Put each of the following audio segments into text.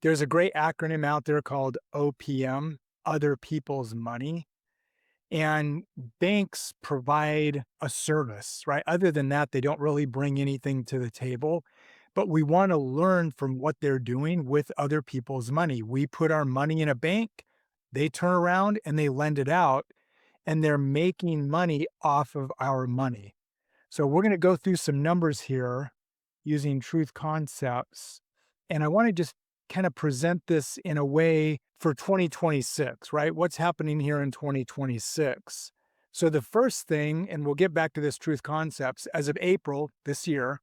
There's a great acronym out there called OPM, Other People's Money. And banks provide a service, right? Other than that, they don't really bring anything to the table. But we want to learn from what they're doing with other people's money. We put our money in a bank, they turn around and they lend it out, and they're making money off of our money. So we're going to go through some numbers here using truth concepts. And I want to just kind of present this in a way for 2026, right? What's happening here in 2026? So the first thing, and we'll get back to this truth concepts, as of April this year,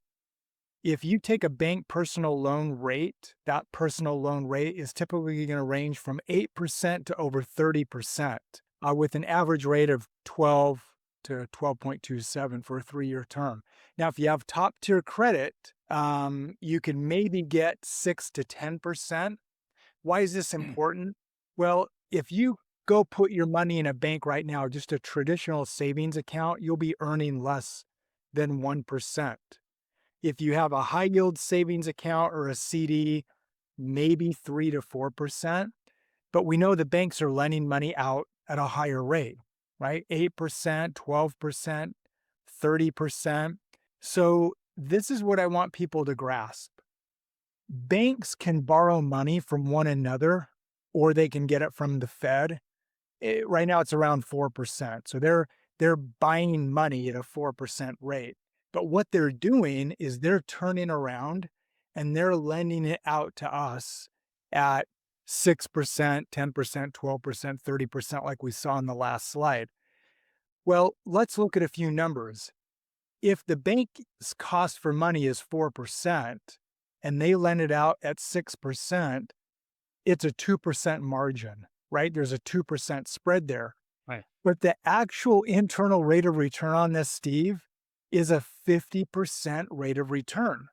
if you take a bank personal loan rate, that personal loan rate is typically going to range from 8% to over 30%, with an average rate of 12 to 12.27 for a 3-year term. Now, if you have top tier credit, you can maybe get 6 to 10%. Why is this important? Well, if you go put your money in a bank right now, just a traditional savings account, you'll be earning less than 1%. If you have a high yield savings account or a CD, maybe 3 to 4%. But we know the banks are lending money out at a higher rate, right? 8%, 12%, 30%. So this is what I want people to grasp. Banks can borrow money from one another, or they can get it from the Fed. Right now it's around 4%. So they're buying money at a 4% rate. But what they're doing is they're turning around and they're lending it out to us at 6%, 10%, 12%, 30%, like we saw in the last slide. Well, let's look at a few numbers. If the bank's cost for money is 4% and they lend it out at 6%, it's a 2% margin, right? There's a 2% spread there. Right. But the actual internal rate of return on this, Steve, is a 50% rate of return.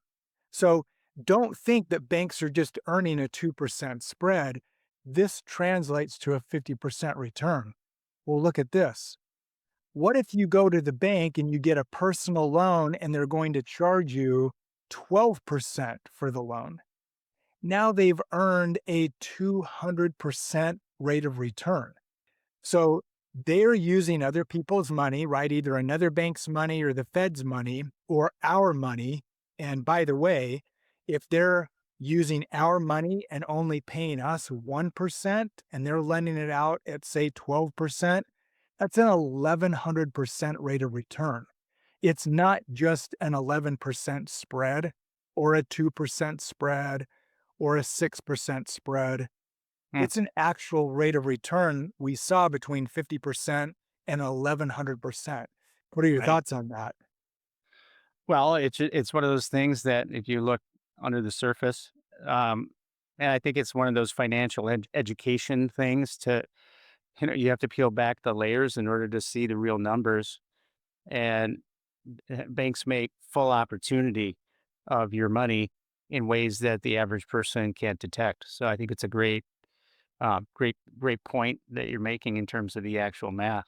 So don't think that banks are just earning a 2% spread. This translates to a 50% return. Well, look at this. What if you go to the bank and you get a personal loan and they're going to charge you 12% for the loan? Now they've earned a 200% rate of return. So they're using other people's money, right? Either another bank's money or the Fed's money or our money. And by the way, if they're using our money and only paying us 1% and they're lending it out at, say, 12%, that's an 1100% rate of return. It's not just an 11% spread or a 2% spread or a 6% spread. Hmm. It's an actual rate of return we saw between 50% and 1100%. What are your Right. thoughts on that? Well, it's one of those things that if you look under the surface, um, and I think it's one of those financial education things to, you have to peel back the layers in order to see the real numbers. And banks make full opportunity of your money in ways that the average person can't detect. So I think it's a great point that you're making in terms of the actual math.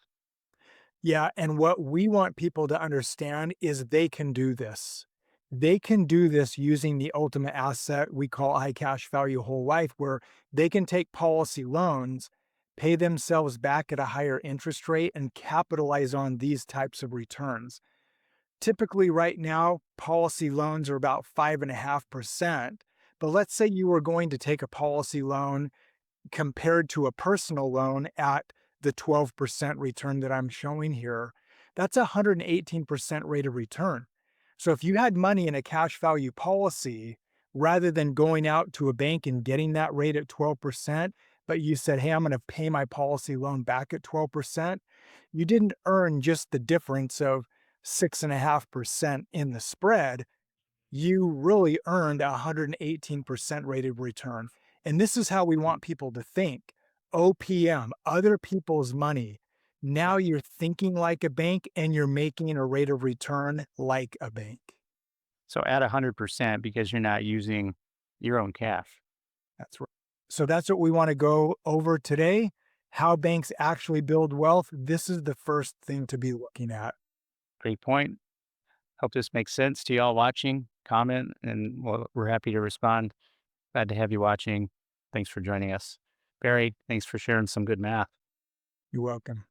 Yeah, and what we want people to understand is they can do this. They can do this using the ultimate asset we call high cash value whole life, where they can take policy loans, pay themselves back at a higher interest rate, and capitalize on these types of returns. Typically, right now, policy loans are about 5.5%. But let's say you were going to take a policy loan compared to a personal loan at the 12% return that I'm showing here. That's a 118% rate of return. So if you had money in a cash value policy, rather than going out to a bank and getting that rate at 12%, but you said, hey, I'm going to pay my policy loan back at 12%, you didn't earn just the difference of 6.5% in the spread. You really earned a 118% rate of return. And this is how we want people to think. OPM, other people's money. Now you're thinking like a bank and you're making a rate of return like a bank. So at 100% because you're not using your own cash. That's right. So that's what we want to go over today. How banks actually build wealth. This is the first thing to be looking at. Great point. Hope this makes sense to y'all watching. Comment, and we're happy to respond. Glad to have you watching. Thanks for joining us. Barry, thanks for sharing some good math. You're welcome.